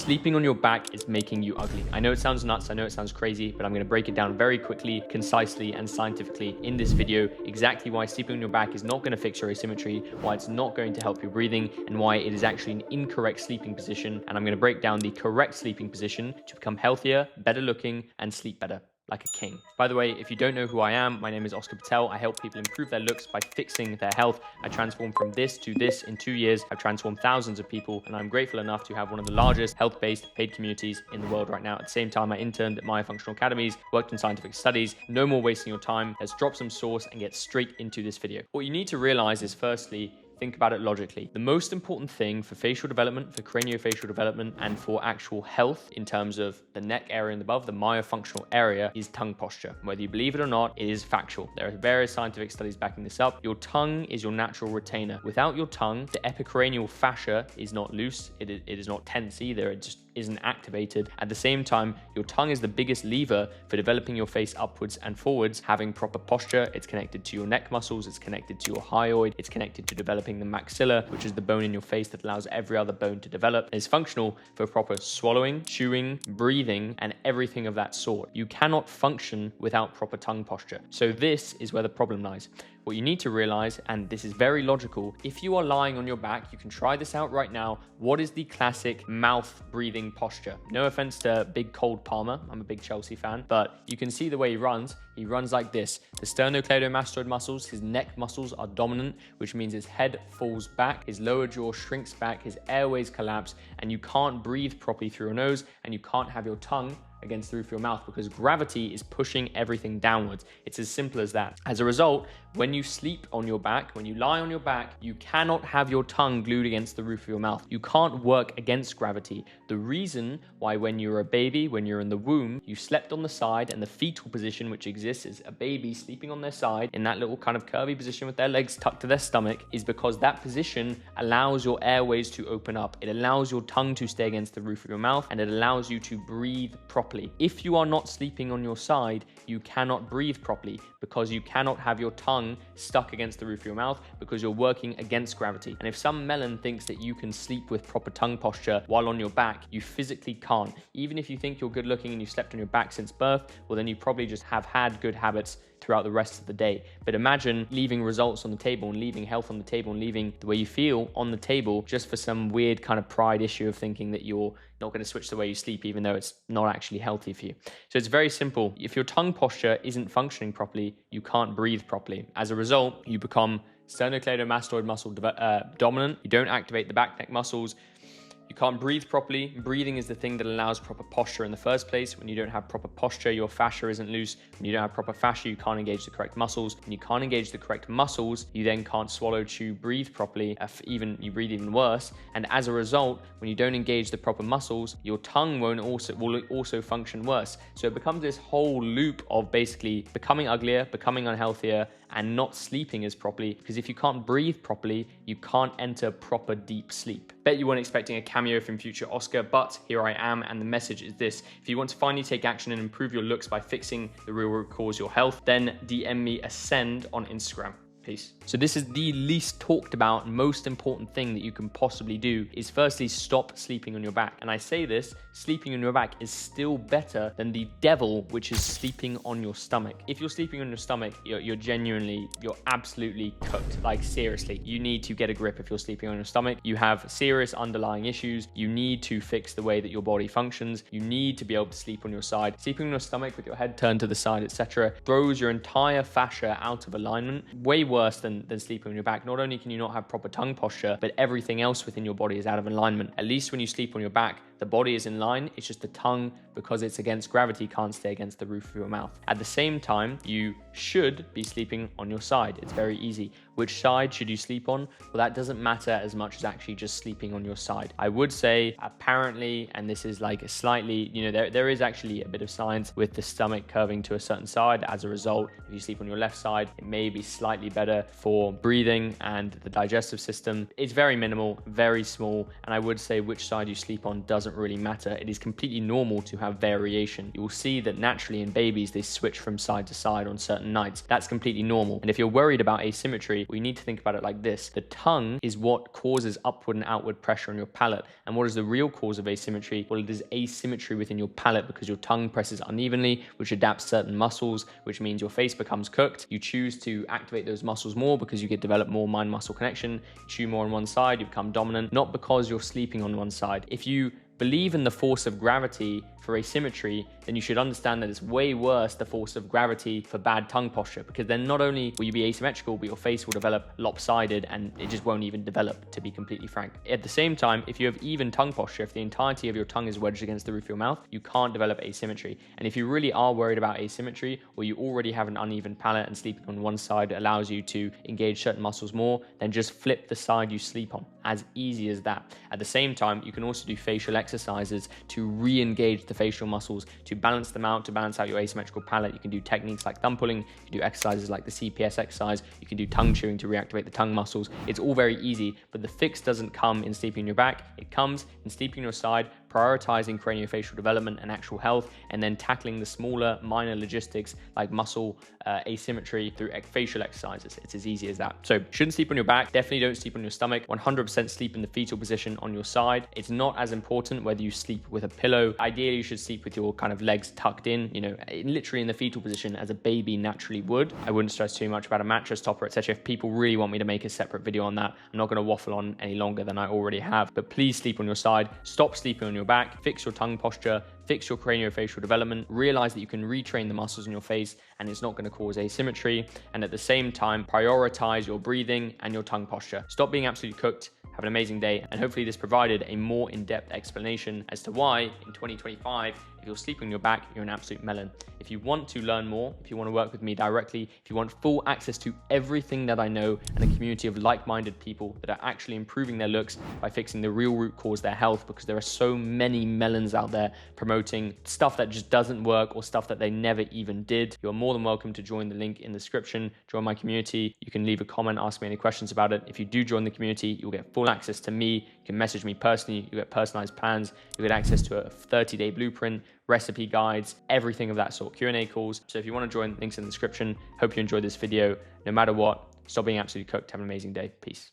Sleeping on your back is making you ugly. I know it sounds nuts, I know it sounds crazy, but I'm going to break it down very quickly, concisely, and scientifically in this video, exactly why sleeping on your back is not going to fix your asymmetry, why it's not going to help your breathing, and why it is actually an incorrect sleeping position. And I'm going to break down the correct sleeping position to become healthier, better looking, and sleep better like a king. By the way, if you don't know who I am, my name is Oscar Patel. I help people improve their looks by fixing their health. I transformed from this to this in 2 years. I've transformed thousands of people, and I'm grateful enough to have one of the largest health-based paid communities in the world right now. At the same time, I interned at Myofunctional Academies, worked in scientific studies. No more wasting your time. Let's drop some sauce and get straight into this video. What you need to realize is, firstly, think about it logically. The most important thing for facial development, for craniofacial development, and for actual health in terms of the neck area and above, the myofunctional area, is tongue posture. Whether you believe it or not, it is factual. There are various scientific studies backing this up. Your tongue is your natural retainer. Without your tongue, the epicranial fascia is not loose. It is not tense either. It just isn't activated. At the same time, your tongue is the biggest lever for developing your face upwards and forwards, having proper posture. It's connected to your neck muscles, it's connected to your hyoid, it's connected to developing the maxilla, which is the bone in your face that allows every other bone to develop. And it's functional for proper swallowing, chewing, breathing, and everything of that sort. You cannot function without proper tongue posture. So this is where the problem lies. What you need to realize, and this is very logical, if you are lying on your back, you can try this out right now. What is the classic mouth breathing posture? No offense to big cold Palmer, I'm a big Chelsea fan, but you can see the way he runs. He runs like this. The sternocleidomastoid muscles, his neck muscles are dominant, which means his head falls back, his lower jaw shrinks back, his airways collapse, and you can't breathe properly through your nose, and you can't have your tongue against the roof of your mouth because gravity is pushing everything downwards. It's as simple as that. As a result, when you sleep on your back, when you lie on your back, you cannot have your tongue glued against the roof of your mouth. You can't work against gravity. The reason why when you're a baby, when you're in the womb, you slept on the side, and the fetal position which exists is a baby sleeping on their side in that little kind of curvy position with their legs tucked to their stomach, is because that position allows your airways to open up. It allows your tongue to stay against the roof of your mouth, and it allows you to breathe properly. If you are not sleeping on your side, you cannot breathe properly because you cannot have your tongue stuck against the roof of your mouth because you're working against gravity. And if some melon thinks that you can sleep with proper tongue posture while on your back, you physically can't. Even if you think you're good looking and you slept on your back since birth, well, then you probably just have had good habits throughout the rest of the day. But imagine leaving results on the table and leaving health on the table and leaving the way you feel on the table just for some weird kind of pride issue of thinking that you're not going to switch the way you sleep, even though it's not actually healthy for you. So it's very simple. If your tongue posture isn't functioning properly, you can't breathe properly. As a result, you become sternocleidomastoid muscle dominant. You don't activate the back neck muscles. You can't breathe properly. Breathing is the thing that allows proper posture in the first place. When you don't have proper posture, your fascia isn't loose. When you don't have proper fascia, you can't engage the correct muscles. When you can't engage the correct muscles, you then can't swallow, chew, breathe properly. You breathe even worse. And as a result, when you don't engage the proper muscles, your tongue will also function worse. So it becomes this whole loop of basically becoming uglier, becoming unhealthier, and not sleeping as properly, because if you can't breathe properly, you can't enter proper deep sleep. Bet you weren't expecting a cameo from future Oscar, but here I am, and the message is this. If you want to finally take action and improve your looks by fixing the real root cause, your health, then DM me Ascend on Instagram. Peace. So this is the least talked about, most important thing that you can possibly do is firstly stop sleeping on your back. And I say this, sleeping on your back is still better than the devil, which is sleeping on your stomach. If you're sleeping on your stomach, you're absolutely cooked. Like seriously, you need to get a grip if you're sleeping on your stomach. You have serious underlying issues. You need to fix the way that your body functions. You need to be able to sleep on your side. Sleeping on your stomach with your head turned to the side, etc., throws your entire fascia out of alignment. Way worse than sleeping on your back. Not only can you not have proper tongue posture, but everything else within your body is out of alignment. At least when you sleep on your back, the body is in line. It's just the tongue, because it's against gravity, can't stay against the roof of your mouth. At the same time, you should be sleeping on your side. It's very easy. Which side should you sleep on? Well, that doesn't matter as much as actually just sleeping on your side. I would say apparently, and this is like a slightly, there is actually a bit of science with the stomach curving to a certain side. As a result, if you sleep on your left side, it may be slightly better for breathing and the digestive system. It's very minimal, very small, and I would say which side you sleep on doesn't doesn't really matter. It is completely normal to have variation. You will see that naturally in babies, they switch from side to side on certain nights. That's completely normal. And if you're worried about asymmetry, well, you need to think about it like this. The tongue is what causes upward and outward pressure on your palate. And what is the real cause of asymmetry? Well, it is asymmetry within your palate because your tongue presses unevenly, which adapts certain muscles, which means your face becomes cooked. You choose to activate those muscles more because you get develop more mind-muscle connection. You chew more on one side, you become dominant, not because you're sleeping on one side. If you believe in the force of gravity for asymmetry, then you should understand that it's way worse the force of gravity for bad tongue posture, because then not only will you be asymmetrical, but your face will develop lopsided and it just won't even develop, to be completely frank. At the same time, if you have even tongue posture, if the entirety of your tongue is wedged against the roof of your mouth, you can't develop asymmetry. And if you really are worried about asymmetry, or you already have an uneven palate and sleeping on one side allows you to engage certain muscles more, then just flip the side you sleep on. As easy as that. At the same time, you can also do facial exercises to re-engage the facial muscles, to balance them out, to balance out your asymmetrical palate. You can do techniques like thumb pulling, you can do exercises like the CPS exercise, you can do tongue chewing to reactivate the tongue muscles. It's all very easy, but the fix doesn't come in sleeping on your back, it comes in sleeping on your side, prioritizing craniofacial development and actual health, and then tackling the smaller minor logistics like muscle asymmetry through facial exercises. It's as easy as that. So shouldn't sleep on your back, definitely don't sleep on your stomach, 100% sleep in the fetal position on your side. It's not as important whether you sleep with a pillow. Ideally, you should sleep with your kind of legs tucked in, you know, literally in the fetal position as a baby naturally would. I wouldn't stress too much about a mattress topper, etc. If people really want me to make a separate video on that, I'm not going to waffle on any longer than I already have, but please sleep on your side, stop sleeping on your back, fix your tongue posture, fix your craniofacial development, realize that you can retrain the muscles in your face and it's not going to cause asymmetry, and at the same time prioritize your breathing and your tongue posture. Stop being absolutely cooked. Have an amazing day, and hopefully this provided a more in-depth explanation as to why in 2025, if you're sleeping on your back, you're an absolute melon. If you want to learn more, if you want to work with me directly, if you want full access to everything that I know and a community of like-minded people that are actually improving their looks by fixing the real root cause, their health, because there are so many melons out there promoting stuff that just doesn't work or stuff that they never even did, you're more than welcome to join the link in the description, join my community. You can leave a comment, ask me any questions about it. If you do join the community, you'll get full access to me. You can message me personally, you get personalized plans, you get access to a 30-day blueprint, recipe guides, everything of that sort, Q&A calls. So if you want to join, links in the description. Hope you enjoyed this video. No matter what, stop being absolutely cooked. Have an amazing day. Peace.